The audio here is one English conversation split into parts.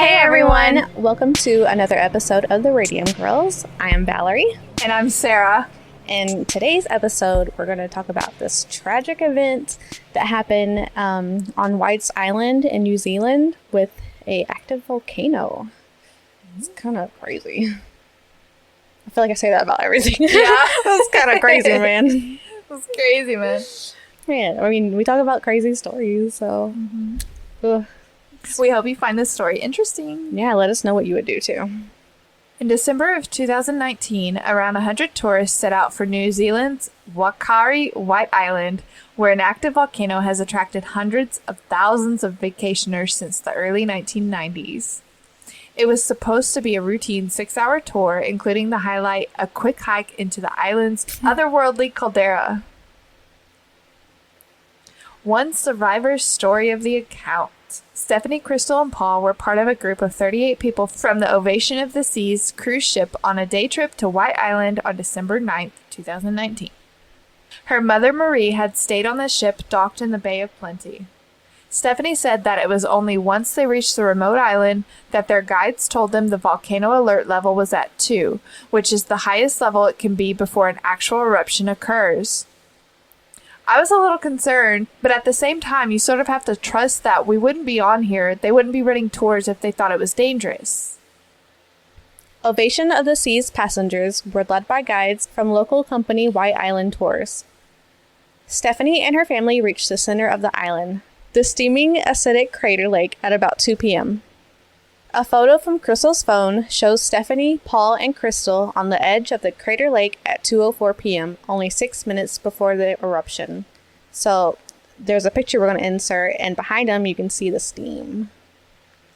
Hey everyone! Welcome to another episode of the Radium Girls. I am Valerie. And I'm Sarah. In today's episode, we're going to talk about this tragic event that happened on White's Island in New Zealand with an active volcano. It's kind of crazy. I feel like I say that about everything. Yeah. It's kind of crazy, man. It's crazy, man. Man, I mean, we talk about crazy stories, so... Ugh. We hope you find this story interesting. Yeah, let us know what you would do, too. In December of 2019, around 100 tourists set out for New Zealand's Waiakere White Island, where an active volcano has attracted hundreds of thousands of vacationers since the early 1990s. It was supposed to be a routine 6-hour tour, including the highlight, a quick hike into the island's otherworldly caldera. One survivor's story of the account. Stephanie, Crystal, and Paul were part of a group of 38 people from the Ovation of the Seas cruise ship on a day trip to White Island on December 9th, 2019. Her mother, Marie, had stayed on the ship docked in the Bay of Plenty. Stephanie said that it was only once they reached the remote island that their guides told them the volcano alert level was at 2, which is the highest level it can be before an actual eruption occurs. I was a little concerned, but at the same time, you sort of have to trust that we wouldn't be on here. They wouldn't be running tours if they thought it was dangerous. Ovation of the Seas passengers were led by guides from local company White Island Tours. Stephanie and her family reached the center of the island, the steaming acidic crater lake, at about 2 p.m. A photo from Crystal's phone shows Stephanie, Paul, and Crystal on the edge of the crater lake at 2:04 p.m., only 6 minutes before the eruption. So there's a picture we're going to insert, and behind them you can see the steam.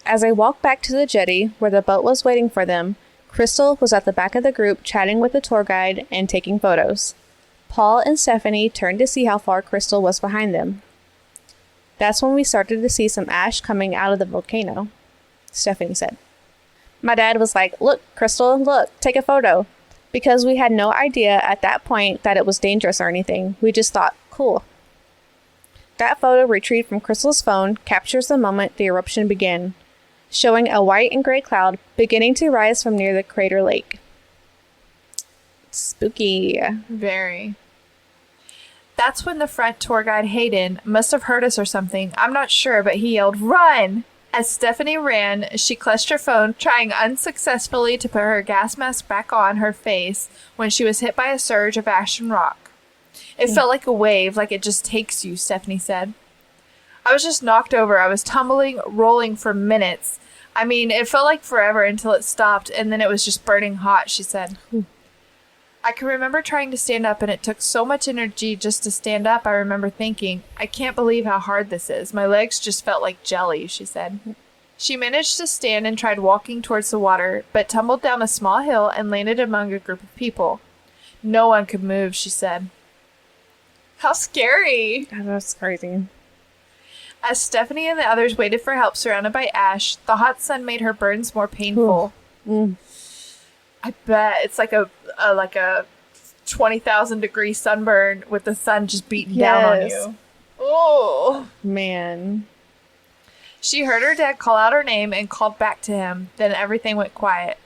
As they walked back to the jetty where the boat was waiting for them, Crystal was at the back of the group chatting with the tour guide and taking photos. Paul and Stephanie turned to see how far Crystal was behind them. That's when we started to see some ash coming out of the volcano, Stephanie said. My dad was like, "Look, Crystal, look, take a photo." Because we had no idea at that point that it was dangerous or anything. We just thought, cool. That photo retrieved from Crystal's phone captures the moment the eruption began, showing a white and gray cloud beginning to rise from near the crater lake. Spooky. Very. That's when the front tour guide, Hayden, must have heard us or something. I'm not sure, but he yelled, "Run!" As Stephanie ran, she clutched her phone, trying unsuccessfully to put her gas mask back on her face when she was hit by a surge of ash and rock. It felt like a wave, like it just takes you, Stephanie said. I was just knocked over. I was tumbling, rolling for minutes. I mean, it felt like forever until it stopped, and then it was just burning hot, she said. I can remember trying to stand up, and it took so much energy just to stand up. I remember thinking, I can't believe how hard this is. My legs just felt like jelly, she said. She managed to stand and tried walking towards the water, but tumbled down a small hill and landed among a group of people. No one could move, she said. How scary. That's crazy. As Stephanie and the others waited for help surrounded by ash, the hot sun made her burns more painful. I bet it's like a 20,000 degree sunburn with the sun just beating down on you. Oh, man. She heard her dad call out her name and called back to him. Then everything went quiet.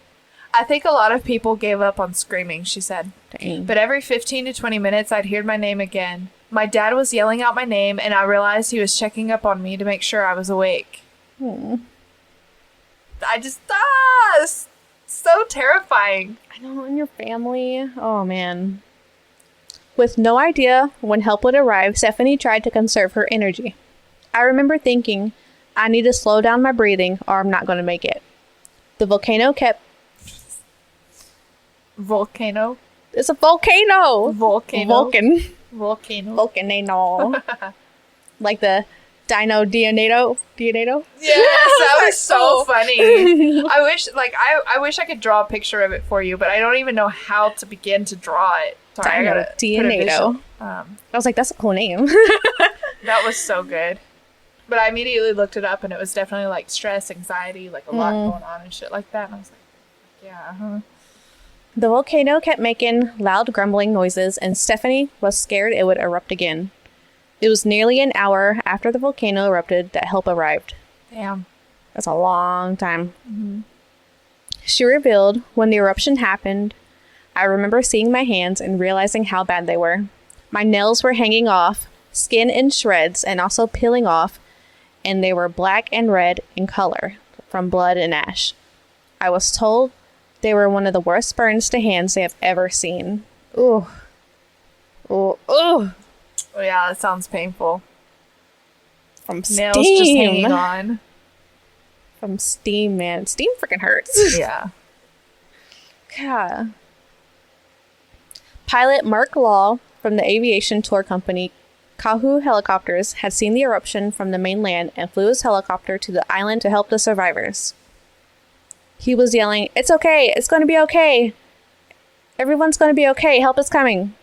I think a lot of people gave up on screaming, she said. Dang. But every 15 to 20 minutes, I'd hear my name again. My dad was yelling out my name, and I realized he was checking up on me to make sure I was awake. I just, so terrifying. I know, and your family. Oh, man. With no idea when help would arrive, Stephanie tried to conserve her energy. I remember thinking, I need to slow down my breathing or I'm not going to make it. The volcano kept... Volcano? It's a volcano! Volcano. Volcano. Volcano. Like the Dino Dionado? Yes, that was so funny. I wish I could draw a picture of it for you, but I don't even know how to begin to draw it. Sorry, I gotta Dionado. I was like, that's a cool name. That was so good. But I immediately looked it up, and it was definitely like stress, anxiety, like a lot going on and shit like that. And I was like, yeah. The volcano kept making loud grumbling noises, and Stephanie was scared it would erupt again. It was nearly an hour after the volcano erupted that help arrived. Damn. That's a long time. Mm-hmm. She revealed, when the eruption happened, I remember seeing my hands and realizing how bad they were. My nails were hanging off, skin in shreds, and also peeling off, and they were black and red in color from blood and ash. I was told they were one of the worst burns to hands they have ever seen. Ooh. Ooh. Ooh. Oh, yeah, that sounds painful. From Nails steam. just hanging on. From steam, man. Steam freaking hurts. Yeah. God. Pilot Mark Law from the aviation tour company Kahu Helicopters had seen the eruption from the mainland and flew his helicopter to the island to help the survivors. He was yelling, "It's okay. It's going to be okay. Everyone's going to be okay. Help is coming."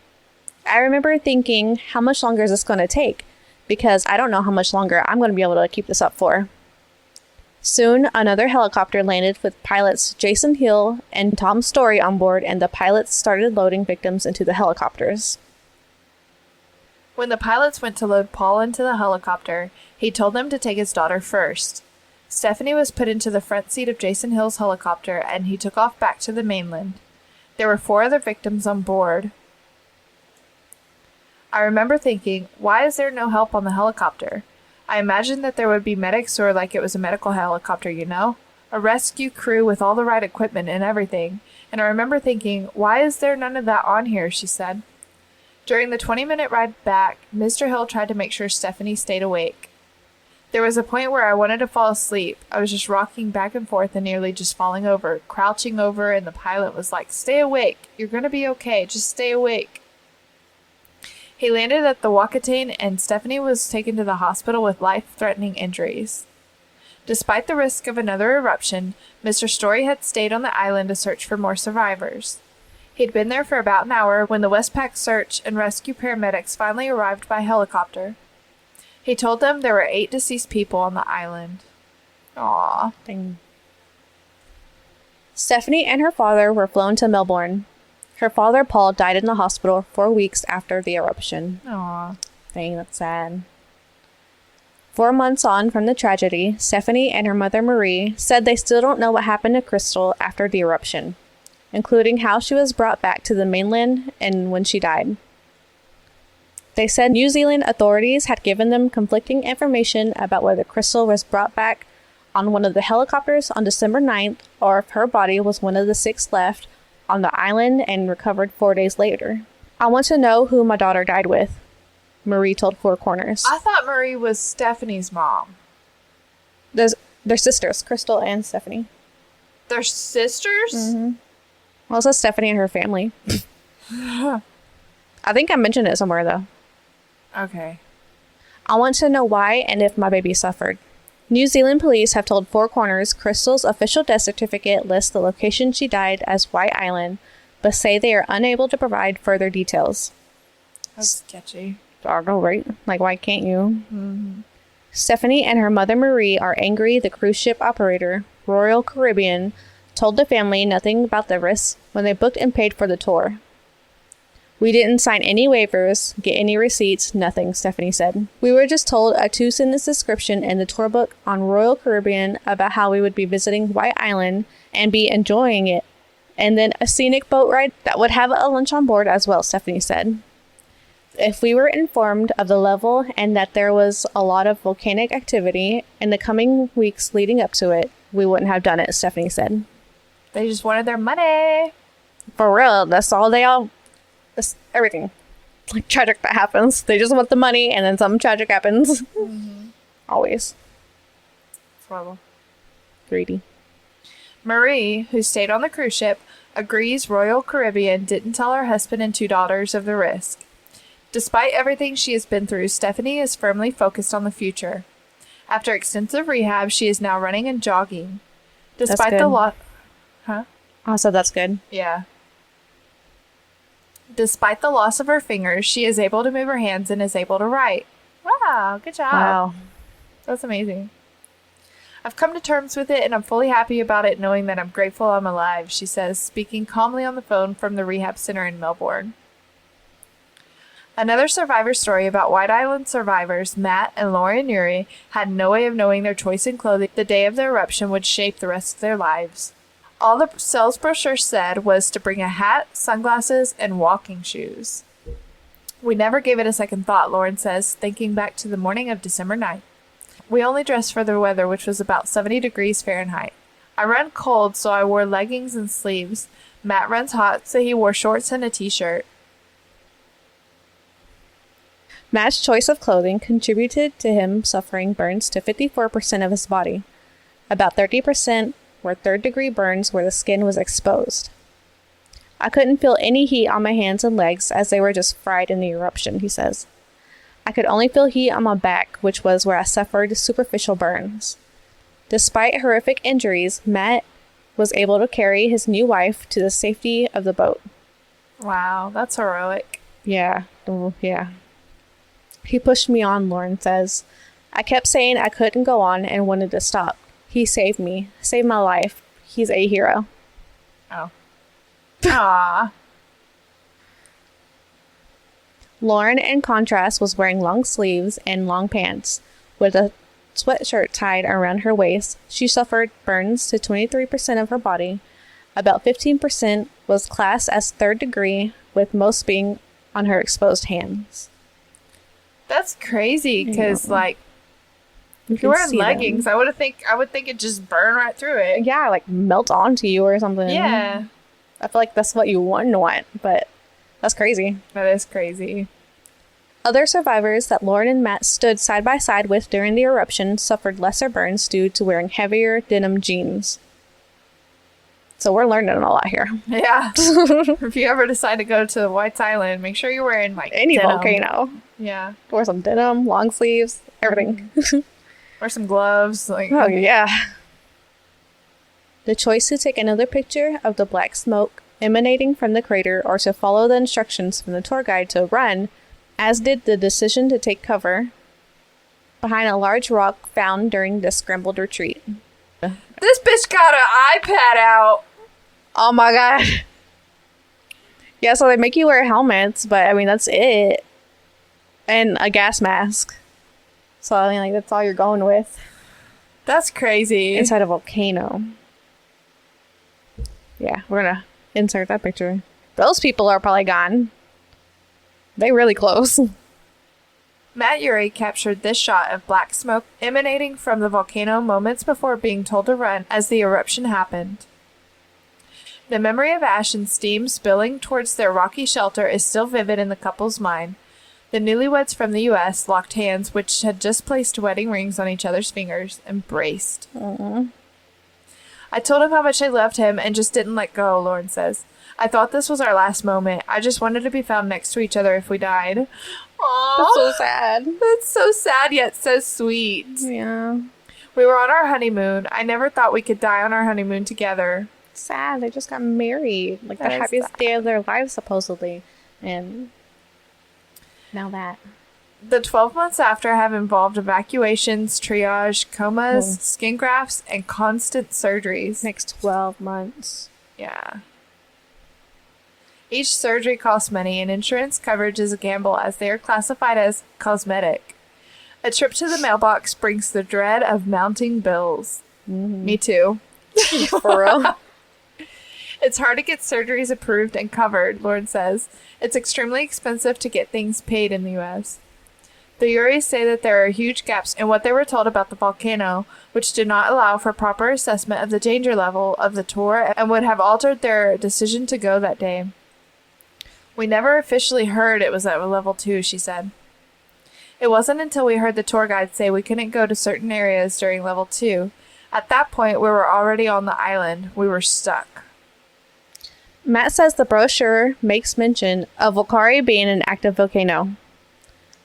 I remember thinking, how much longer is this going to take? Because I don't know how much longer I'm going to be able to keep this up for. Soon, another helicopter landed with pilots Jason Hill and Tom Story on board, and the pilots started loading victims into the helicopters. When the pilots went to load Paul into the helicopter, he told them to take his daughter first. Stephanie was put into the front seat of Jason Hill's helicopter, and he took off back to the mainland. There were 4 other victims on board. I remember thinking, why is there no help on the helicopter? I imagined that there would be medics, or like it was a medical helicopter, you know? A rescue crew with all the right equipment and everything. And I remember thinking, why is there none of that on here, she said. During the 20-minute ride back, Mr. Hill tried to make sure Stephanie stayed awake. There was a point where I wanted to fall asleep. I was just rocking back and forth and nearly just falling over, crouching over, and the pilot was like, "Stay awake. You're going to be okay. Just stay awake." He landed at the Wakatane, and Stephanie was taken to the hospital with life-threatening injuries. Despite the risk of another eruption, Mr. Story had stayed on the island to search for more survivors. He'd been there for about an hour when the Westpac search and rescue paramedics finally arrived by helicopter. He told them there were 8 deceased people on the island. Aww. Dang. Stephanie and her father were flown to Melbourne. Her father, Paul, died in the hospital 4 weeks after the eruption. Aww. Dang, that's sad. 4 months on from the tragedy, Stephanie and her mother, Marie, said they still don't know what happened to Crystal after the eruption, including how she was brought back to the mainland and when she died. They said New Zealand authorities had given them conflicting information about whether Crystal was brought back on one of the helicopters on December 9th, or if her body was one of the 6 left on the island and recovered 4 days later. "I want to know who my daughter died with," Marie told Four Corners. I thought Marie was Stephanie's mom. They're sisters, Crystal and Stephanie. They're sisters? Mm-hmm. Also, Stephanie and her family. I think I mentioned it somewhere, though. Okay. "I want to know why and if my baby suffered." New Zealand police have told Four Corners Crystal's official death certificate lists the location she died as White Island, but say they are unable to provide further details. That's sketchy. I know, right? Like, why can't you? Mm-hmm. Stephanie and her mother, Marie, are angry the cruise ship operator, Royal Caribbean, told the family nothing about the risks when they booked and paid for the tour. "We didn't sign any waivers, get any receipts, nothing," Stephanie said. "We were just told a 2-sentence description in the tour book on Royal Caribbean about how we would be visiting White Island and be enjoying it, and then a scenic boat ride that would have a lunch on board as well," Stephanie said. "If we were informed of the level and that there was a lot of volcanic activity in the coming weeks leading up to it, we wouldn't have done it," Stephanie said. They just wanted their money. For real, that's all they all... That's everything. Like, tragic that happens. They just want the money, and then something tragic happens. Mm-hmm. Always. Horrible. Greedy. Marie, who stayed on the cruise ship, agrees Royal Caribbean didn't tell her husband and 2 daughters of the risk. Despite everything she has been through, Stephanie is firmly focused on the future. After extensive rehab, she is now running and jogging. Despite the loss... Huh? Also, that's good. Yeah. Despite the loss of her fingers, she is able to move her hands and is able to write. Wow, good job. Wow. That's amazing. "I've come to terms with it, and I'm fully happy about it, knowing that I'm grateful I'm alive," she says, speaking calmly on the phone from the rehab center in Melbourne. Another survivor story about White Island survivors, Matt and Lauren Uri, had no way of knowing their choice in clothing the day of the eruption would shape the rest of their lives. All the sales brochure said was to bring a hat, sunglasses, and walking shoes. We never gave it a second thought, Lauren says, thinking back to the morning of December 9th. We only dressed for the weather, which was about 70 degrees Fahrenheit. I run cold, so I wore leggings and sleeves. Matt runs hot, so he wore shorts and a t-shirt. Matt's choice of clothing contributed to him suffering burns to 54% of his body. About 30% were third-degree burns where the skin was exposed. I couldn't feel any heat on my hands and legs as they were just fried in the eruption, he says. I could only feel heat on my back, which was where I suffered superficial burns. Despite horrific injuries, Matt was able to carry his new wife to the safety of the boat. Wow, that's heroic. Yeah. He pushed me on, Lauren says. I kept saying I couldn't go on and wanted to stop. He saved me, saved my life. He's a hero. Oh. Aww. Lauren, in contrast, was wearing long sleeves and long pants. With a sweatshirt tied around her waist, she suffered burns to 23% of her body. About 15% was classed as third degree, with most being on her exposed hands. That's crazy, because, if you're wearing leggings, I would think it'd just burn right through it. Yeah, melt onto you or something. Yeah. I feel like that's what you wouldn't want, but that's crazy. That is crazy. Other survivors that Lauren and Matt stood side by side with during the eruption suffered lesser burns due to wearing heavier denim jeans. So we're learning a lot here. Yeah. If you ever decide to go to White Island, make sure you're wearing any denim. volcano. Yeah. Wear some denim, long sleeves, everything. Wear some gloves. Oh, yeah. The choice to take another picture of the black smoke emanating from the crater or to follow the instructions from the tour guide to run, as did the decision to take cover behind a large rock found during the scrambled retreat. This bitch got an iPad out. Oh my god. Yeah, so they make you wear helmets, but I mean, that's it. And a gas mask. So I mean, that's all you're going with. That's crazy. Inside a volcano. Yeah, we're gonna insert that picture. Those people are probably gone. They really close. Matt Uri captured this shot of black smoke emanating from the volcano moments before being told to run as the eruption happened. The memory of ash and steam spilling towards their rocky shelter is still vivid in the couple's mind. The newlyweds from the U.S. locked hands, which had just placed wedding rings on each other's fingers, embraced. Aww. I told him how much I loved him and just didn't let go, Lauren says. I thought this was our last moment. I just wanted to be found next to each other if we died. Aww. That's so sad. That's so sad, yet so sweet. Yeah. We were on our honeymoon. I never thought we could die on our honeymoon together. Sad. They just got married. The happiest day of their lives, supposedly. And now that. The 12 months after have involved evacuations, triage, comas, skin grafts, and constant surgeries. Next 12 months. Yeah. Each surgery costs money, and insurance coverage is a gamble as they are classified as cosmetic. A trip to the mailbox brings the dread of mounting bills. Mm-hmm. Me too. For real. It's hard to get surgeries approved and covered, Lauren says. It's extremely expensive to get things paid in the U.S. The Uris say that there are huge gaps in what they were told about the volcano, which did not allow for proper assessment of the danger level of the tour and would have altered their decision to go that day. We never officially heard it was at level 2, she said. It wasn't until we heard the tour guide say we couldn't go to certain areas during level 2. At that point, we were already on the island. We were stuck. Matt says the brochure makes mention of Volcano being an active volcano.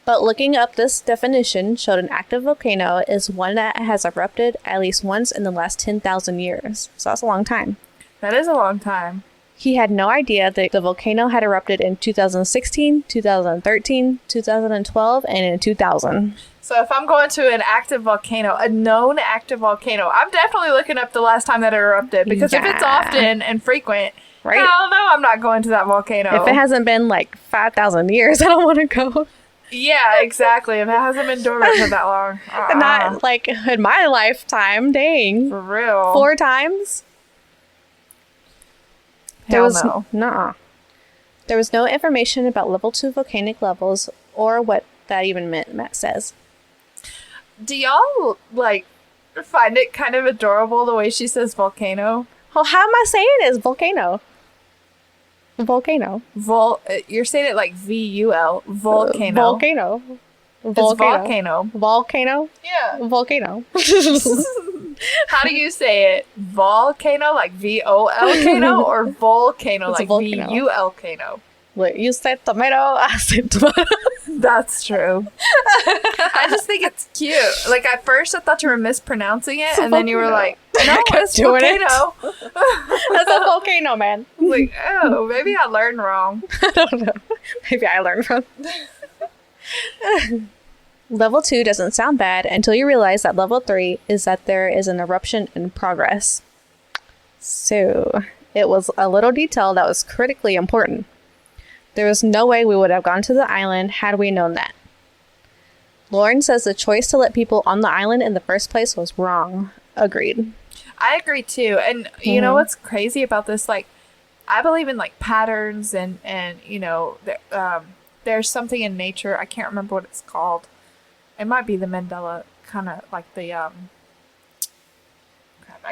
But looking up this definition showed an active volcano is one that has erupted at least once in the last 10,000 years. So that's a long time. That is a long time. He had no idea that the volcano had erupted in 2016, 2013, 2012, and in 2000. So if I'm going to an active volcano, a known active volcano, I'm definitely looking up the last time that it erupted. Because if it's often and frequent, Right? Hell no, I'm not going to that volcano. If it hasn't been like 5,000 years, I don't want to go. Yeah, exactly. If it hasn't been dormant for that long. Not like in my lifetime. Dang. For real. 4 times? Hell no. Nuh-uh. There was no information about level 2 volcanic levels or what that even meant, Matt says. Do y'all, like, find it kind of adorable the way she says volcano? Well, how am I saying it? It's volcano. Volcano. You're saying it like V-U-L. Volcano. Volcano. It's volcano. Volcano? Yeah. Volcano. How do you say it? Volcano, like V-O-L-cano, or volcano, It's like volcano. V-U-L-cano? Look, you said tomato, I said tomato. That's true. I just think it's cute. Like, at first I thought you were mispronouncing it, and then you were like, no, it's volcano. That's a volcano, man. Like, oh, maybe I learned wrong. I don't know. Maybe I learned from. Level 2 doesn't sound bad until you realize that level 3 is that there is an eruption in progress. So, it was a little detail that was critically important. There was no way we would have gone to the island had we known that. Lauren says the choice to let people on the island in the first place was wrong. Agreed. I agree too. And you know what's crazy about this? Like, I believe in like patterns and you know, there's something in nature. I can't remember what it's called. It might be the Mandela kind of like the I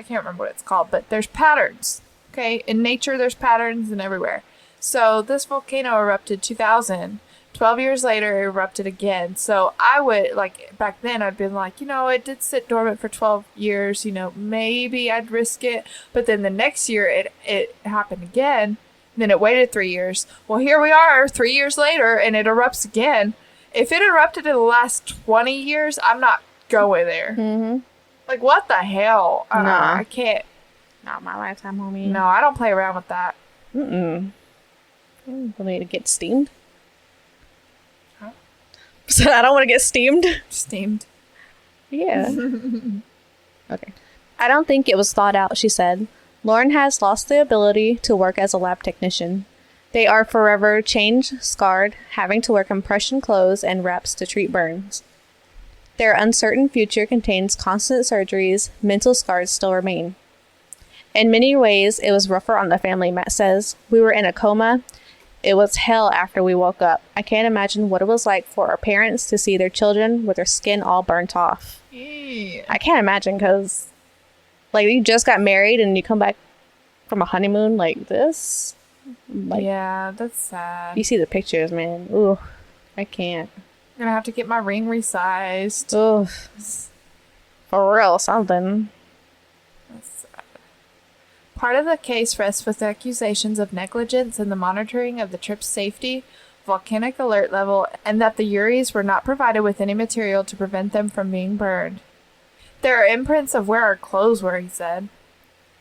can't remember what it's called, but there's patterns. Okay, in nature there's patterns and everywhere. So this volcano erupted 2000. 12 years later, it erupted again. So I would, like, back then, I'd been like, you know, it did sit dormant for 12 years. You know, maybe I'd risk it. But then the next year, it happened again. Then it waited 3 years. Well, here we are 3 years later, and it erupts again. If it erupted in the last 20 years, I'm not going there. Mm-hmm. Like, what the hell? Nah. I can't. Not my lifetime, homie. No, I don't play around with that. We need to get steamed. Huh? So I don't want to get steamed. Steamed. Yeah. Okay. I don't think it was thought out, she said. Lauren has lost the ability to work as a lab technician. They are forever changed, scarred, having to wear compression clothes and wraps to treat burns. Their uncertain future contains constant surgeries. Mental scars still remain. In many ways, it was rougher on the family, Matt says. We were in a coma. It was hell after we woke up. I can't imagine what it was like for our parents to see their children with their skin all burnt off. Yeah. I can't imagine because, like, you just got married and you come back from a honeymoon like this. Like, yeah, that's sad. You see the pictures, man. Ooh, I can't. I'm gonna have to get my ring resized. Ooh, for real, something. That's sad. Part of the case rests with accusations of negligence in the monitoring of the trip's safety, volcanic alert level, and that the Uris were not provided with any material to prevent them from being burned. There are imprints of where our clothes were, he said.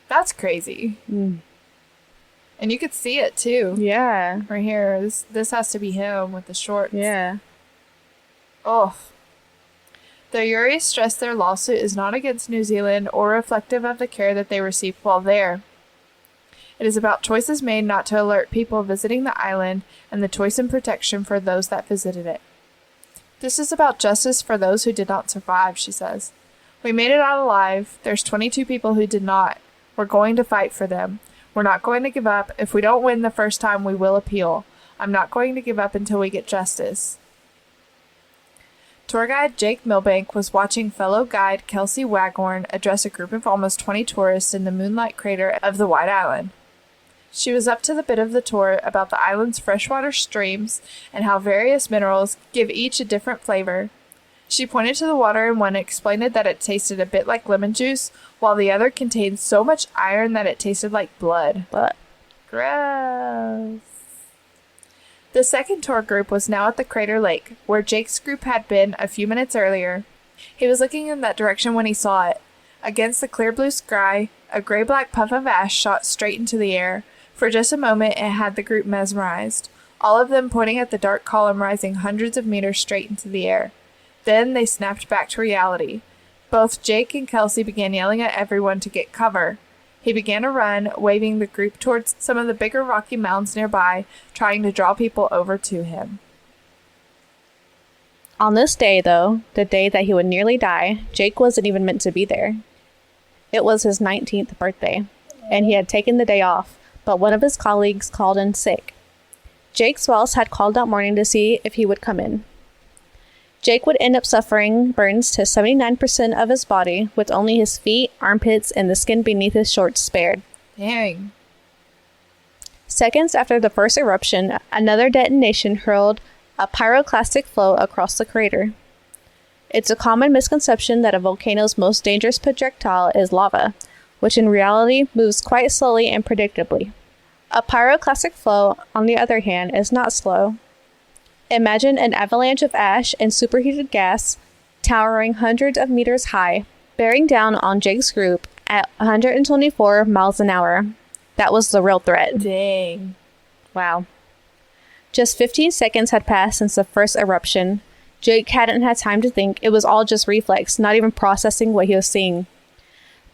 That's crazy. And you could see it too. Yeah. Right here. This has to be him with the shorts. Yeah. Oh. The Uris stressed their lawsuit is not against New Zealand or reflective of the care that they received while there. It is about choices made not to alert people visiting the island and the choice and protection for those that visited it. This is about justice for those who did not survive, she says. We made it out alive. There's 22 people who did not. We're going to fight for them. We're not going to give up. If we don't win the first time, we will appeal. I'm not going to give up until we get justice. Tour guide Jake Milbank was watching fellow guide Kelsey Waghorn address a group of almost 20 tourists in the moonlight crater of the White Island. She was up to the bit of the tour about the island's freshwater streams and how various minerals give each a different flavor. She pointed to the water in one and explained that it tasted a bit like lemon juice, while the other contained so much iron that it tasted like blood. But Gross. The second tour group was now at the crater lake, where Jake's group had been a few minutes earlier. He was looking in that direction when he saw it. Against the clear blue sky, a gray-black puff of ash shot straight into the air. For just a moment, it had the group mesmerized, all of them pointing at the dark column rising hundreds of meters straight into the air. Then they snapped back to reality. Both Jake and Kelsey began yelling at everyone to get cover. He began to run, waving the group towards some of the bigger rocky mounds nearby, trying to draw people over to him. On this day, though, the day that he would nearly die, Jake wasn't even meant to be there. It was his 19th birthday, and he had taken the day off, but one of his colleagues called in sick. Jake Swells had called that morning to see if he would come in. Jake would end up suffering burns to 79% of his body, with only his feet, armpits, and the skin beneath his shorts spared. Dang. Seconds after the first eruption, another detonation hurled a pyroclastic flow across the crater. It's a common misconception that a volcano's most dangerous projectile is lava, which in reality moves quite slowly and predictably. A pyroclastic flow, on the other hand, is not slow. Imagine an avalanche of ash and superheated gas towering hundreds of meters high, bearing down on Jake's group at 124 miles an hour. That was the real threat. Dang. Wow. Just 15 seconds had passed since the first eruption. Jake hadn't had time to think. It was all just reflex, not even processing what he was seeing.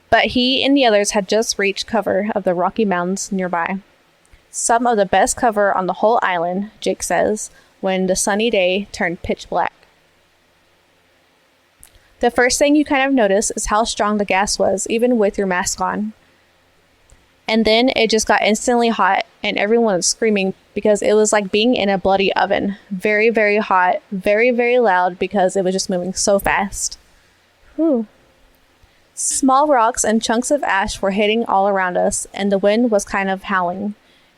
But he and the others had just reached cover of the Rocky Mountains nearby. Some of the best cover on the whole island, Jake says, when the sunny day turned pitch black. The first thing you kind of notice is how strong the gas was, even with your mask on. And then it just got instantly hot, and everyone was screaming because it was like being in a bloody oven. Very, very hot, very, very loud because it was just moving so fast. Whew. Small rocks and chunks of ash were hitting all around us, and the wind was kind of howling.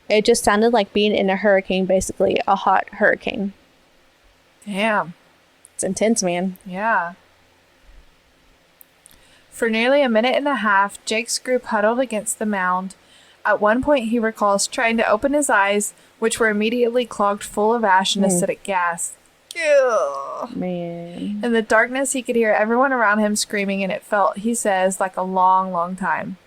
It just sounded like being in a hurricane, basically. A hot hurricane. Damn. It's intense, man. Yeah. For nearly a minute and a half, Jake's group huddled against the mound. At one point, he recalls trying to open his eyes, which were immediately clogged full of ash and acidic gas. Ew. Man. In the darkness, he could hear everyone around him screaming, and it felt, he says, like a long, long time.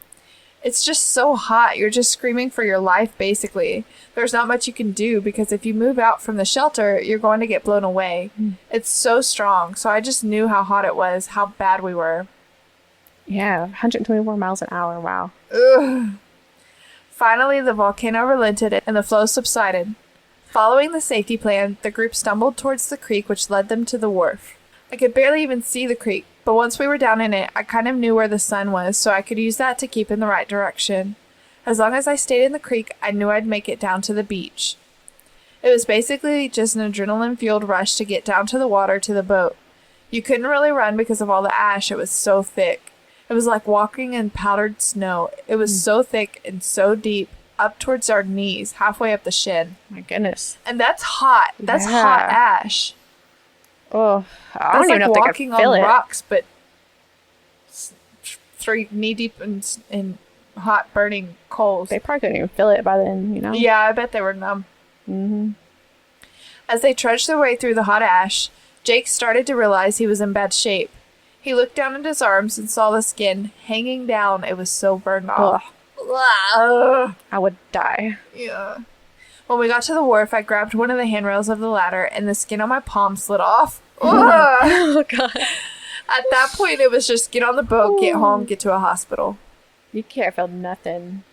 It's just so hot. You're just screaming for your life, basically. There's not much you can do because if you move out from the shelter, you're going to get blown away. It's so strong. So I just knew how hot it was, how bad we were. Yeah, 124 miles an hour. Wow. Ugh. Finally, the volcano relented and the flow subsided. Following the safety plan, the group stumbled towards the creek which led them to the wharf. I could barely even see the creek, but once we were down in it, I kind of knew where the sun was, so I could use that to keep in the right direction. As long as I stayed in the creek, I knew I'd make it down to the beach. It was basically just an adrenaline-fueled rush to get down to the water to the boat. You couldn't really run because of all the ash. It was so thick. It was like walking in powdered snow. It was so thick and so deep, up towards our knees, halfway up the shin. My goodness. And that's hot. That's hot ash. Oh, I That's don't even like know if they walking could feel on it. rocks, but 3 knee deep in hot burning coals. They probably couldn't even feel it by then, you know? Yeah, I bet they were numb. Mm-hmm. As they trudged their way through the hot ash, Jake started to realize he was in bad shape. He looked down at his arms and saw the skin hanging down. It was so burned off. Ugh. I would die. Yeah. When we got to the wharf, I grabbed one of the handrails of the ladder, and the skin on my palm slid off. Oh, God. At that point, it was just get on the boat, get home, get to a hospital. You can't feel nothing.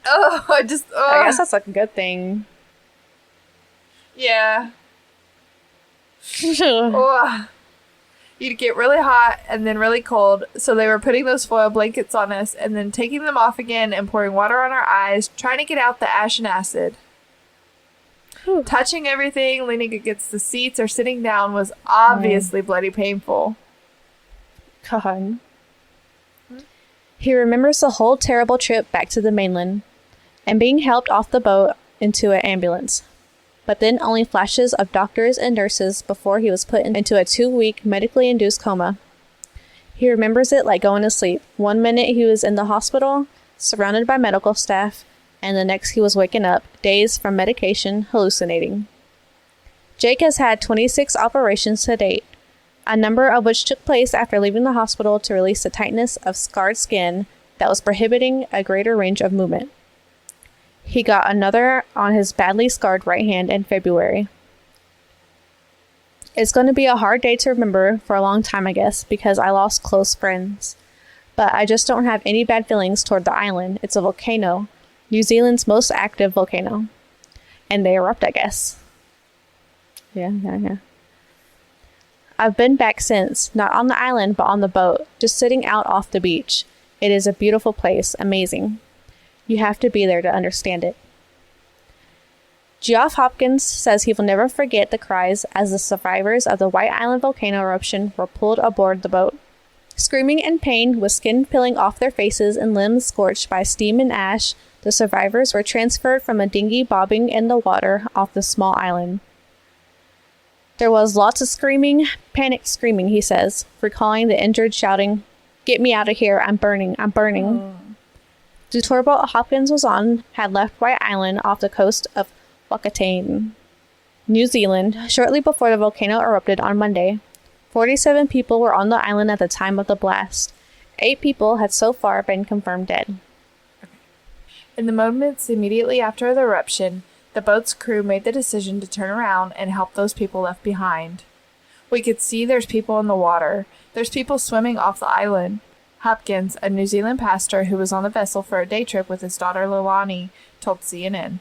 Oh, I guess that's like a good thing. Yeah. Oh. You'd get really hot and then really cold, so they were putting those foil blankets on us and then taking them off again and pouring water on our eyes, trying to get out the ash and acid. Whew. Touching everything, leaning against the seats or sitting down was obviously bloody painful. God. He remembers the whole terrible trip back to the mainland and being helped off the boat into an ambulance. But then only flashes of doctors and nurses before he was put into a 2-week medically induced coma. He remembers it like going to sleep. One minute he was in the hospital, surrounded by medical staff, and the next he was waking up, dazed from medication, hallucinating. Jake has had 26 operations to date, a number of which took place after leaving the hospital to release the tightness of scarred skin that was prohibiting a greater range of movement. He got another on his badly scarred right hand in February. It's going to be a hard day to remember for a long time, I guess, because I lost close friends. but I just don't have any bad feelings toward the island. It's a volcano. New Zealand's most active volcano. And they erupt, I guess. Yeah. I've been back since, not on the island, but on the boat, just sitting out off the beach. It is a beautiful place, amazing. You have to be there to understand it. Geoff Hopkins says he will never forget the cries as the survivors of the White Island volcano eruption were pulled aboard the boat. Screaming in pain, with skin peeling off their faces and limbs scorched by steam and ash, the survivors were transferred from a dinghy bobbing in the water off the small island. There was lots of screaming, panicked screaming, he says, recalling the injured shouting, "Get me out of here, I'm burning, I'm burning." The tour boat Hopkins was on had left White Island off the coast of Volcano, New Zealand, shortly before the volcano erupted on Monday. 47 people were on the island at the time of the blast. 8 people had so far been confirmed dead. In the moments immediately after the eruption, the boat's crew made the decision to turn around and help those people left behind. We could see there's people in the water. There's people swimming off the island. Hopkins, a New Zealand pastor who was on the vessel for a day trip with his daughter Leilani, told CNN.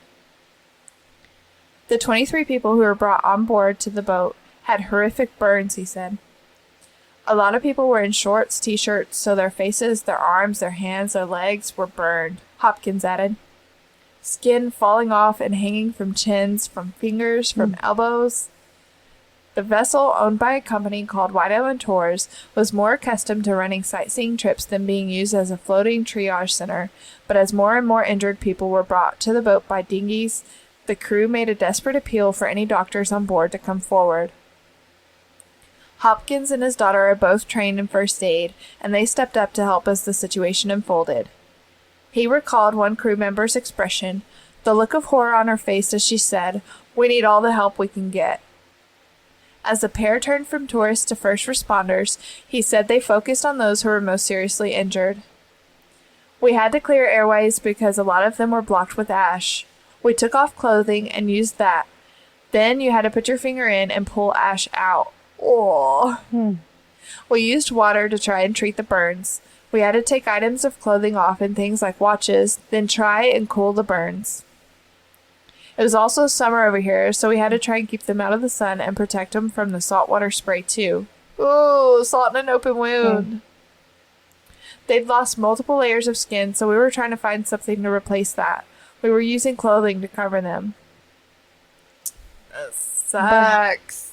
The 23 people who were brought on board to the boat had horrific burns, he said. A lot of people were in shorts, t-shirts, so their faces, their arms, their hands, their legs were burned, Hopkins added. Skin falling off and hanging from chins, from fingers, from elbows. The vessel, owned by a company called White Island Tours, was more accustomed to running sightseeing trips than being used as a floating triage center, but as more and more injured people were brought to the boat by dinghies, the crew made a desperate appeal for any doctors on board to come forward. Hopkins and his daughter are both trained in first aid, and they stepped up to help as the situation unfolded. He recalled one crew member's expression, the look of horror on her face as she said, "We need all the help we can get." As the pair turned from tourists to first responders, he said they focused on those who were most seriously injured. "We had to clear airways because a lot of them were blocked with ash. We took off clothing and used that. Then you had to put your finger in and pull ash out. Oh. We used water to try and treat the burns. We had to take items of clothing off and things like watches, then try and cool the burns. It was also summer over here, so we had to try and keep them out of the sun and protect them from the saltwater spray too. Ooh, salt in an open wound. They'd lost multiple layers of skin, so we were trying to find something to replace that. We were using clothing to cover them." That sucks.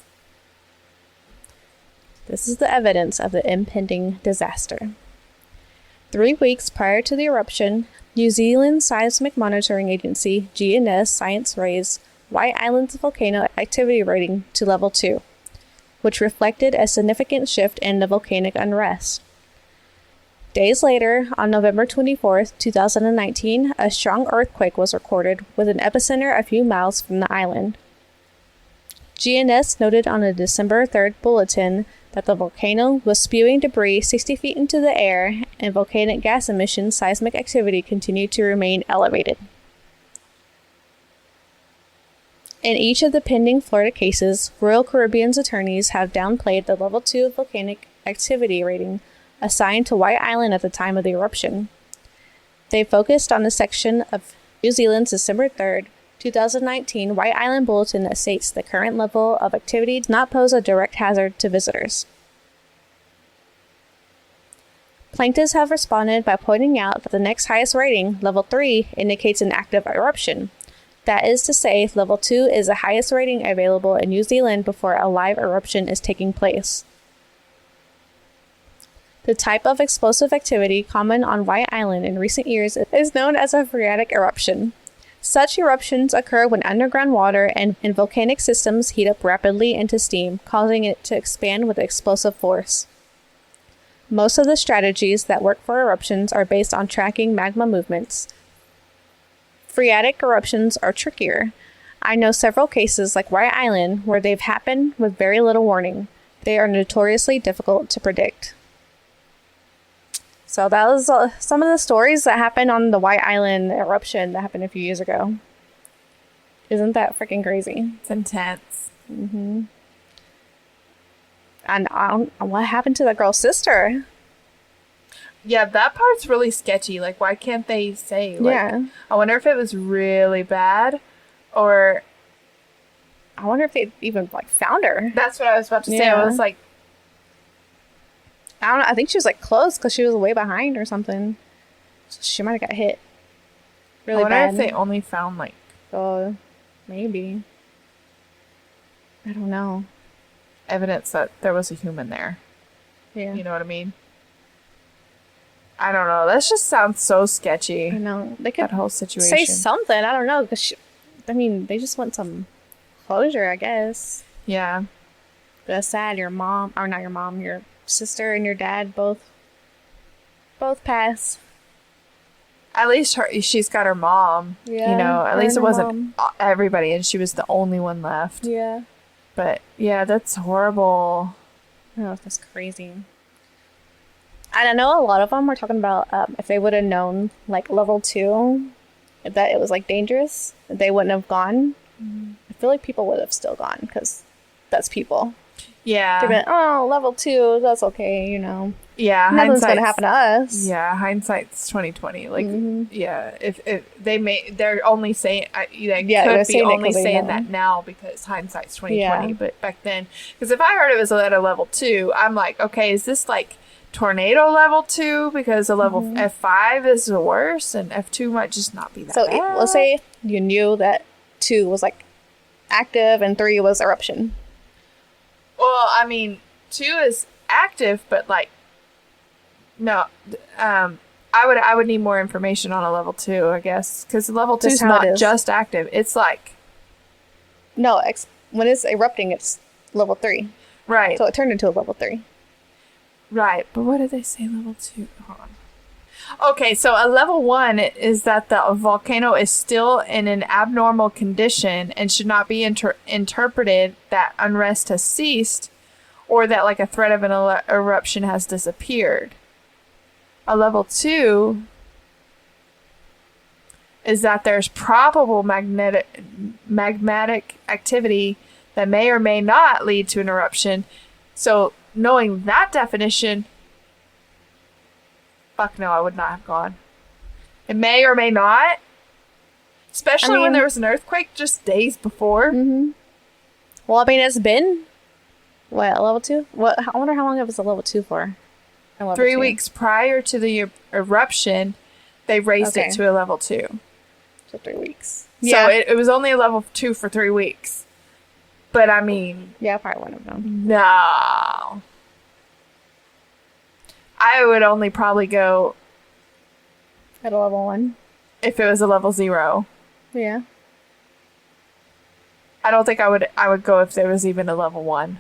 This is the evidence of the impending disaster. 3 weeks prior to the eruption, New Zealand Seismic Monitoring Agency, GNS Science raised White Island's volcano activity rating to level 2, which reflected a significant shift in the volcanic unrest. Days later, on November 24, 2019, a strong earthquake was recorded with an epicenter a few miles from the island. GNS noted on a December 3rd bulletin that the volcano was spewing debris 60 feet into the air, and volcanic gas emission seismic activity continued to remain elevated. In each of the pending Florida cases, Royal Caribbean's attorneys have downplayed the level 2 volcanic activity rating assigned to White Island at the time of the eruption. They focused on the section of New Zealand's December 3rd, 2019 White Island Bulletin that states the current level of activity does not pose a direct hazard to visitors. Plaintiffs have responded by pointing out that the next highest rating, level 3, indicates an active eruption. That is to say, level 2 is the highest rating available in New Zealand before a live eruption is taking place. The type of explosive activity common on White Island in recent years is known as a phreatic eruption. Such eruptions occur when underground water and volcanic systems heat up rapidly into steam, causing it to expand with explosive force. Most of the strategies that work for eruptions are based on tracking magma movements. Phreatic eruptions are trickier. I know several cases like White Island where they've happened with very little warning. They are notoriously difficult to predict. So that was some of the stories that happened on the White Island eruption that happened a few years ago. Isn't that freaking crazy? It's intense. Mm-hmm. And what happened to the girl's sister? Yeah, that part's really sketchy. Like, why can't they say? Like, Yeah. I wonder if it was really bad, or I wonder if they even like found her. that's what I was about to say. Yeah. I was like, I don't know. I think she was like close because she was way behind or something. So she might have got hit really I wonder bad. if they only found like. Oh, maybe. I don't know. Evidence that there was a human there. Yeah. You know what I mean? I don't know. That just sounds so sketchy. I know. They could That whole situation. say something. I don't know. Because I mean, they just want some closure, I guess. Yeah. But that's sad. Your mom, or not your mom, your sister and your dad both passed. At least she's got her mom. Yeah, You know, at her least and it her wasn't everybody, and she was the only one left. Yeah. But yeah, that's horrible. Oh, that's crazy. And I know a lot of them were talking about if they would have known, like, level 2, that it was, like, dangerous, they wouldn't have gone. I feel like people would have still gone, because that's people. Yeah. They've been, oh, level 2, that's okay, you know. Yeah. Nothing's going to happen to us. Yeah, hindsight's 2020. Like, Mhm. yeah, if they're only saying, they Yeah, they're could be saying it only 'cause they saying know. that now because hindsight's 2020. Yeah. But back then, because if I heard it was at a level 2, I'm like, okay, is this like tornado level 2? Because a level F5 is worse, and F2 might just not be that So bad. let's say you knew that 2 was, like, active and 3 was eruption. Well, I mean, 2 is active, but like, no, I would need more information on a level 2, I guess, because level 2 is That's how it not is. just active. It's like, No, when it's erupting, it's level 3. right, So it turned into a level 3. right. But what did they say level 2? Hold on. Okay, so a level 1 is that the volcano is still in an abnormal condition and should not be interpreted that unrest has ceased or that like a threat of an eruption has disappeared. A level 2 is that there's probable magmatic activity that may or may not lead to an eruption. So knowing that definition, fuck no, I would not have gone. It may or may not. Especially when there was an earthquake just days before. Mm-hmm. Well, I mean, it's been, what, a level 2? What? I wonder how long it was a level 2 for. 3 weeks prior to the eruption, they raised it to a level 2. So 3 weeks. So it was only a level 2 for 3 weeks. But I mean... Yeah, I probably wouldn't have known. No. I would only probably go... At a level 1. If it was a level 0. Yeah. I don't think I would go if there was even a level 1.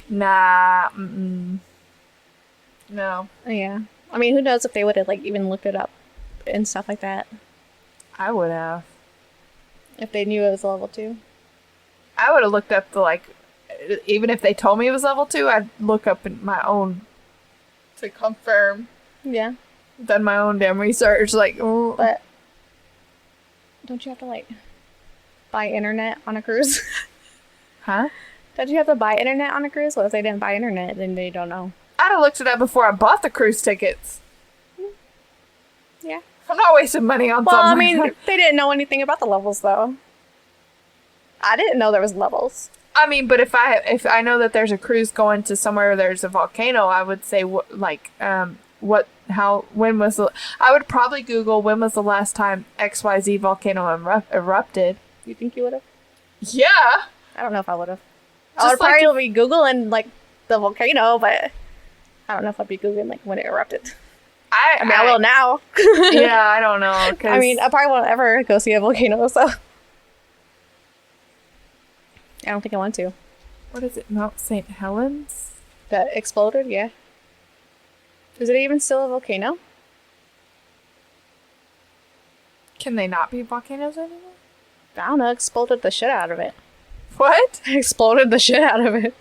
Nah. Mm-mm. No. Yeah. I mean, who knows if they would have, like, even looked it up and stuff like that. I would have. If they knew it was a level 2. I would have looked up the, like... Even if they told me it was level 2, I'd look up in my own... To confirm. Yeah. Done my own damn research, like... Oh. But... Don't you have to, like... buy internet on a cruise? Huh? Don't you have to buy internet on a cruise? What if they didn't buy internet? Then they don't know. I'd have looked it up before I bought the cruise tickets. Yeah. I'm not wasting money on Well, I something. mean, they didn't know anything about the levels, though. I didn't know there was levels. I mean, but if I know that there's a cruise going to somewhere there's a volcano, I would say when was the... I would probably Google when was the last time XYZ volcano erupted. You think you would have? Yeah. I don't know if I would have. Just I would like probably be Googling, like, the volcano, but I don't know if I'd be Googling, like, when it erupted. I mean, I will now. Yeah, I don't know. I mean, I probably won't ever go see a volcano, so... I don't think I want to. What is it? Mount St. Helens? That exploded, yeah. Is it even still a volcano? Can they not be volcanoes anymore? I don't know, exploded the shit out of it. What? Exploded the shit out of it.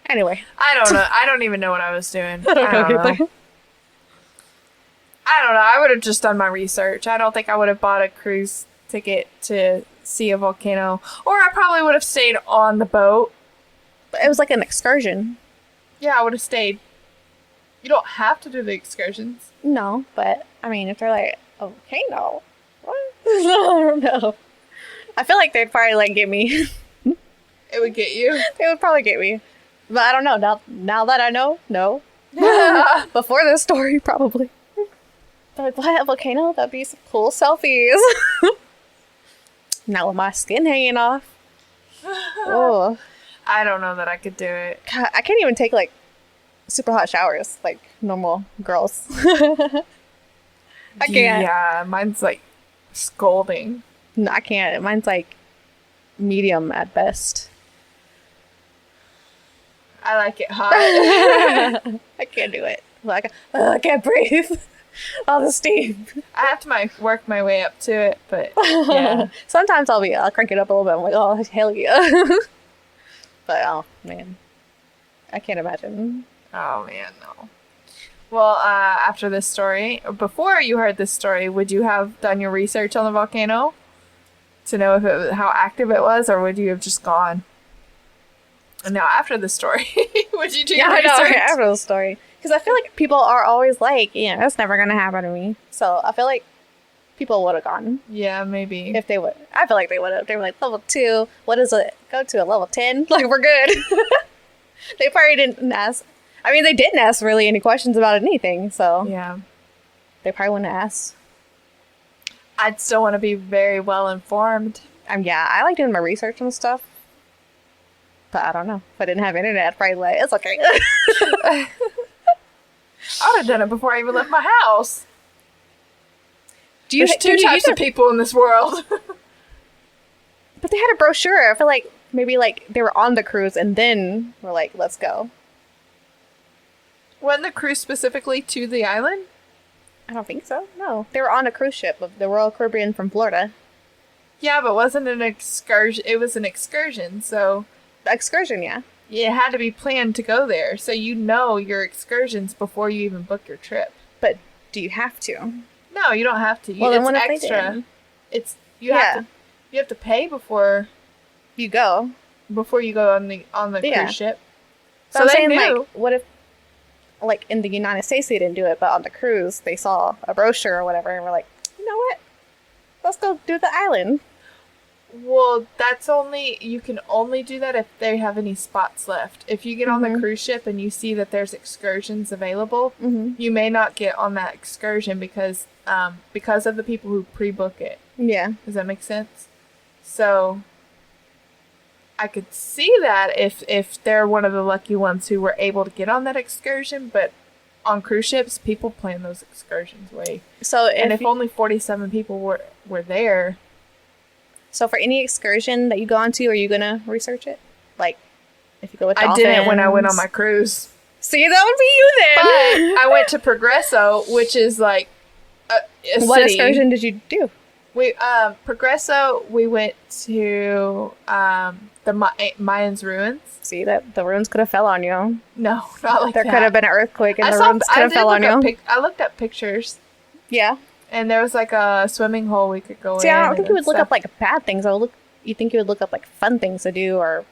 Anyway. I don't know. I don't even know what I was doing. I don't know either. I don't know. I would have just done my research. I don't think I would have bought a cruise ticket to see a volcano. Or I probably would have stayed on the boat. It was like an excursion. Yeah, I would have stayed. You don't have to do the excursions. No, but I mean, if they're like, volcano, what? I don't know. I feel like they'd probably like get me. It would get you. They would probably get me, but I don't know. Now that I know, no. Before this story, probably. But like, what, a volcano? That'd be some cool selfies. Not with my skin hanging off. Oh, I don't know that I could do it. God, I can't even take like super hot showers like normal girls. I can't. Yeah, mine's like scalding. No, I can't. Mine's like medium at best. I like it hot. I can't do it. Like, I can't breathe. All the steam. I have to work my way up to it, but yeah. Sometimes I'll crank it up a little bit. I'm like, oh, hell yeah. But, oh, man. I can't imagine. Oh, man, no. Well, after this story, before you heard this story, would you have done your research on the volcano to know how active it was, or would you have just gone? And now, after the story, would you do your research? Yeah, after the story. Because I feel like people are always like, yeah, that's never going to happen to me. So I feel like people would have gone. Yeah, maybe. If they would. I feel like they would have. They were like, level 2. What is it? Go to a level 10? Like, we're good. They probably didn't ask. I mean, they didn't ask really any questions about anything. So Yeah. they probably wouldn't have asked. I'd still want to be very well informed. Yeah, I like doing my research and stuff. But I don't know. If I didn't have internet, I'd probably like, it's okay. I would have done it before I even left my house. There's two do you types of people in this world. But they had a brochure. I feel like maybe like they were on the cruise and then we're like, let's go. Wasn't the cruise specifically to the island? I don't think so. No. They were on a cruise ship of the Royal Caribbean from Florida. Yeah, but wasn't an excursion. It was an excursion, so Excursion, yeah. it had to be planned to go there. So you know your excursions before you even book your trip. But do you have to? No, you don't have to. Well, then it's what if they extra. did? It's you have to pay before You go. you go on the Yeah. cruise ship. So So I'm they saying, knew. like, what if, like, in the United States they didn't do it, but on the cruise they saw a brochure or whatever, and we're like, you know what? Let's go do the island. Well, you can only do that if they have any spots left. If you get on the cruise ship and you see that there's excursions available, you may not get on that excursion because of the people who pre-book it. Yeah. Does that make sense? So I could see that if they're one of the lucky ones who were able to get on that excursion, but on cruise ships, people plan those excursions way. So if only 47 people were there. So for any excursion that you go on to, are you gonna research it? Like, if you go with I didn't when I went on my cruise. See, that would be you then. But I went to Progresso, which is like a What city. excursion did you do? We Progresso. We went to the Mayans ruins. See, that the ruins could have fell on you. No, not like There that. could have been an earthquake and the ruins could have fell on you. I looked up pictures, Yeah. and there was like a swimming hole we could go in. See, I don't think you and would look stuff. up like bad things. You think you would look up like fun things to do or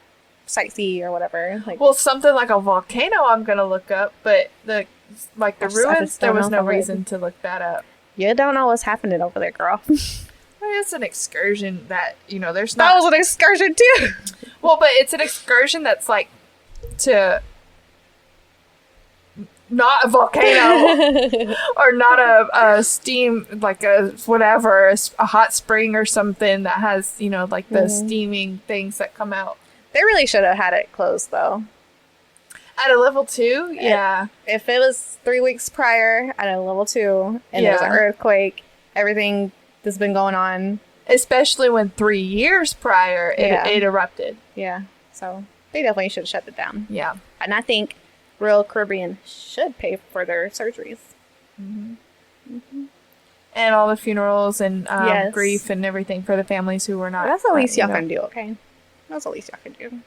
sightsee or whatever. Like, Well, something like a volcano, I'm gonna look up, but the I ruins, just there don't was know no if I would. reason to look that up. you don't know what's happening over there, girl. Well, it's an excursion that there's That not. was an excursion too. Well, but it's an excursion that's like to not a volcano or not a steam, like a whatever, a hot spring or something that has, like the steaming things that come out. They really should have had it closed though. At a level 2? Yeah. If it was 3 weeks prior at a level 2 and there was an Yeah. earthquake, everything that's been going on. Especially when 3 years prior it erupted. Yeah. So they definitely should have shut it down. Yeah. And I think Royal Caribbean should pay for their surgeries. And all the funerals and Yes. grief and everything for the families who were not. That's the least y'all you know. can do, okay? That's the least y'all can do.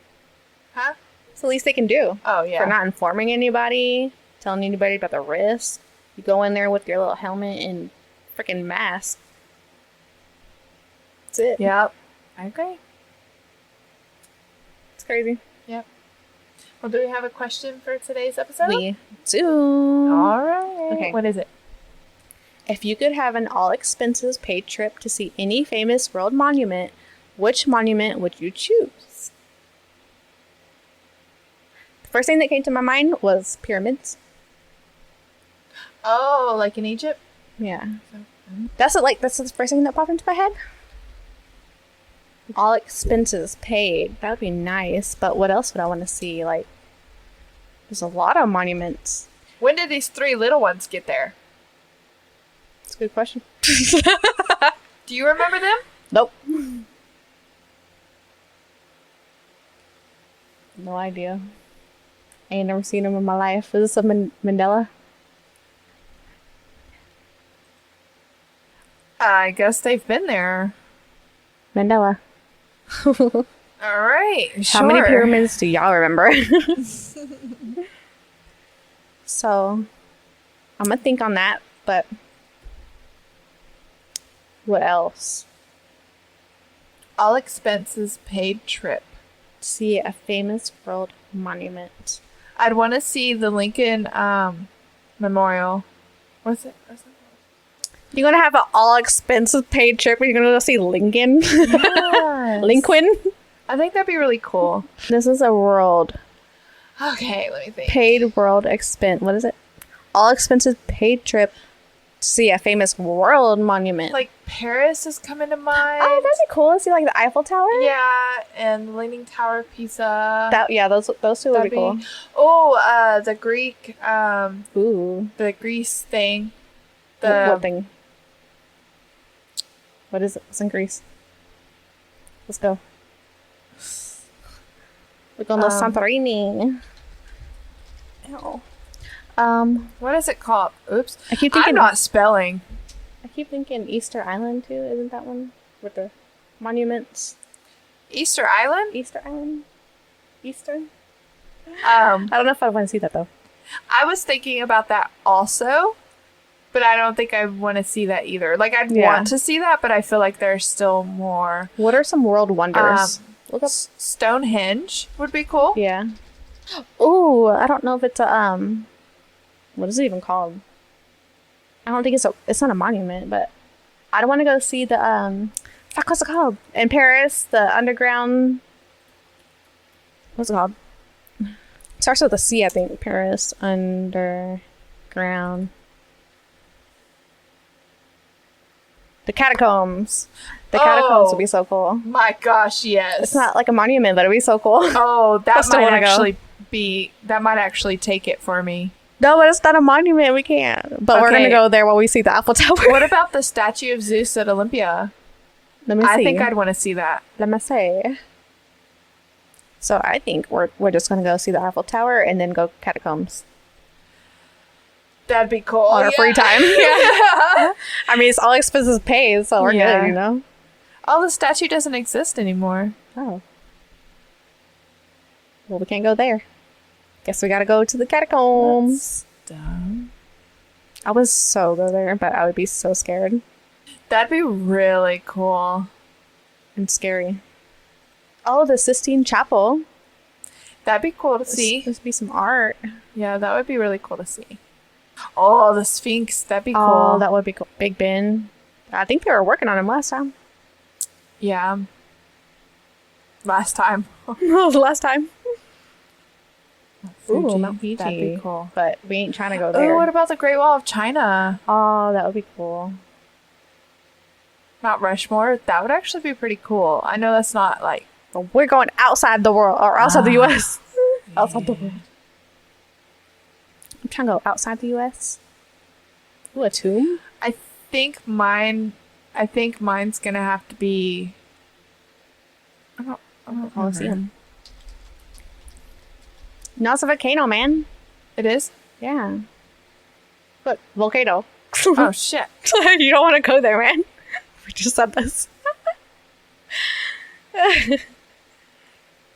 Huh? It's the least they can do. Oh, yeah. For not informing anybody, telling anybody about the risk. You go in there with your little helmet and freaking mask. That's it. Yep. I agree. It's crazy. Yep. Well, do we have a question for today's episode? We do. All right. Okay. What is it? If you could have an all-expenses paid trip to see any famous world monument, which monument would you choose? The first thing that came to my mind was pyramids. Oh, like in Egypt? Yeah. That's the first thing that popped into my head. All expenses paid. That would be nice, but what else would I want to see? Like, there's a lot of monuments. When did these 3 little ones get there? That's a good question. Do you remember them? Nope. No idea. I ain't never seen them in my life. Is this a Mandela? I guess they've been there. Mandela. All right. How many pyramids do y'all remember? So, I'm gonna think on that, but what else? All expenses paid trip. See a famous world monument. I'd want to see the Lincoln Memorial. What's it? You're gonna have an all expenses paid trip and you're gonna go see Lincoln? Yes. Lincoln? I think that'd be really cool. This is a world Okay, let me think. paid world expense. What is it? All expenses paid trip to see a famous world monument. Like Paris is coming to mind. Oh, that'd be cool. See like the Eiffel Tower? Yeah, and the Leaning Tower of Pisa. Those two would be cool. Oh, the Greek, Ooh. the Greece thing. What thing? What is it? It's in Greece. Let's go. We're going to Santorini. Ew. What is it called? Oops. I keep thinking. I'm not spelling. I keep thinking Easter Island too. Isn't that one with the monuments? Easter Island? Easter Island. Easter. I I don't know if I want to see that though. was thinking about that also, but I don't think I want to see that either. Like, I'd Yeah. want to see that, but I feel like there's still more. What are some world wonders? Look up. Stonehenge would be cool. Yeah. Ooh, I don't know if it's a what is it even called? I don't think it's not a monument, but I don't want to go see the fuck, what's it called? In Paris, the underground. What's it called? It starts with a C, I think. Paris underground. The catacombs. The catacombs would be so cool. My gosh, yes. It's not like a monument, but it'd be so cool. Oh, I that still might wanna go. actually be. That might actually take it for me. No, but it's not a monument. We can't. But we're Okay. gonna go there while we see the Eiffel Tower. What about the statue of Zeus at Olympia? Let me see. I think I'd want to see that. Let me see. So I think we're just gonna go see the Eiffel Tower and then go catacombs That'd be cool. on our free time. Yeah. I mean, it's all expenses paid, so we're Yeah. good, you know. Oh, the statue doesn't exist anymore. Oh. Well, we can't go there. Guess we gotta go to the catacombs. Dumb. I would so go there, but I would be so scared That'd be really cool. and scary. Oh, the Sistine Chapel. That'd be cool to see. This be some art. Yeah, that would be really cool to see. Oh, the Sphinx. That'd be cool. Oh, that would be cool. Big Ben. I think they were working on him last time. Yeah. Last time. That was the last time. Fuji. Ooh, Mount Fiji. That'd be cool. But we ain't trying to go there. Oh, what about the Great Wall of China? Oh, that would be cool. Mount Rushmore? That would actually be pretty cool. I know that's not like... But we're going outside the world, or outside the U.S. Outside the world. I'm trying to go outside the U.S. Ooh, a tomb? I think mine's gonna have to be... I don't remember. Coliseum. No, it's a volcano, man. It is? Yeah. Look, volcano. Oh, shit. You don't want to go there, man. We just said this.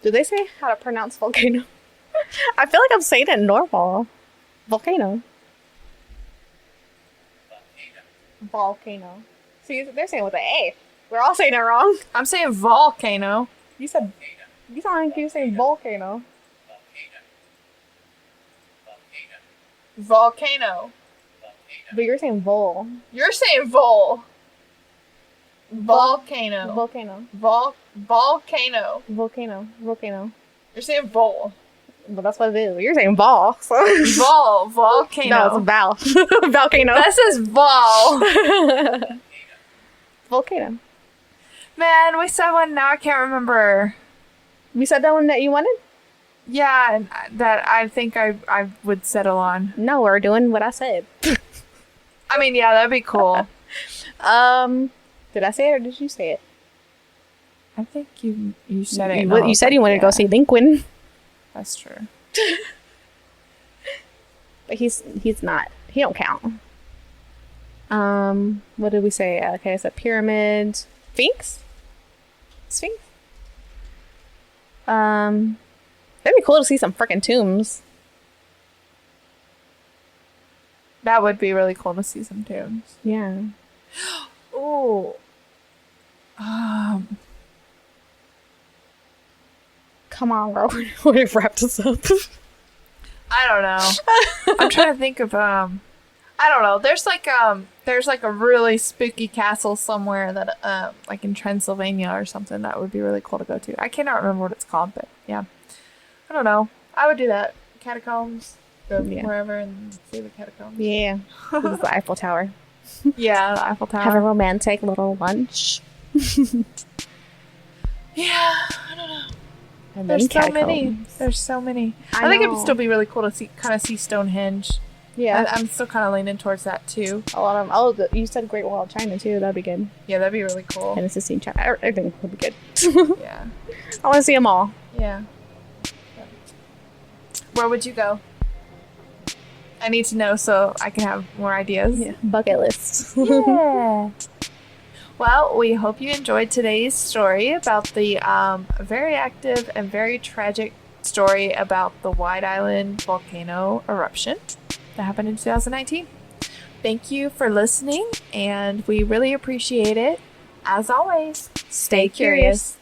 Do they say how to pronounce volcano? I feel like I'm saying it normal. Volcano. Volcano. See, they're saying it with an A. We're all saying it wrong. I'm saying volcano. You sound like you're saying volcano. Volcano. But you're saying vol. You're saying Volcano. Volcano. Volcano. Volcano. You're saying vol. Well, that's what it is. You're saying vol. So. Volcano. No, it's val. Volcano. This is vol. Volcano. Man, we said one. Now I can't remember. We said that one that you wanted? Yeah, and that I think I would settle on. No, we're doing what I said. I mean, yeah, that'd be cool. Did I say it or did you say it? I think you said it. You said you wanted to go see Lincoln. That's true. But he's not. He don't count. What did we say? Okay, it's a pyramid. Sphinx? That'd be cool to see some freaking tombs. That would be really cool to see some tombs. Yeah. Oh. Come on, girl. We've wrapped this up. I don't know. I'm trying to think of I don't know. There's like a really spooky castle somewhere that like in Transylvania or something that would be really cool to go to. I cannot remember what it's called, but yeah. I don't know. I would do that. Catacombs. Go wherever and see the catacombs. Yeah. This is the Eiffel Tower. Yeah, the Eiffel Tower. Have a romantic little lunch. Yeah, I don't know. And There's then so many. catacombs. There's so many. I I think it know. would still be really cool to see Stonehenge. Yeah. I'm still kind of leaning towards that too. A lot of you said Great Wall of China too. That'd be good. Yeah, that'd be really cool. And it's the Sistine China. Everything would be good. Yeah. I want to see them all. Yeah. Where would you go? I need to know so I can have more ideas. Yeah. Bucket list. Yeah. Well, we hope you enjoyed today's story about the very active and very tragic story about the White Island volcano eruption that happened in 2019. Thank you for listening, and we really appreciate it. As always, stay curious.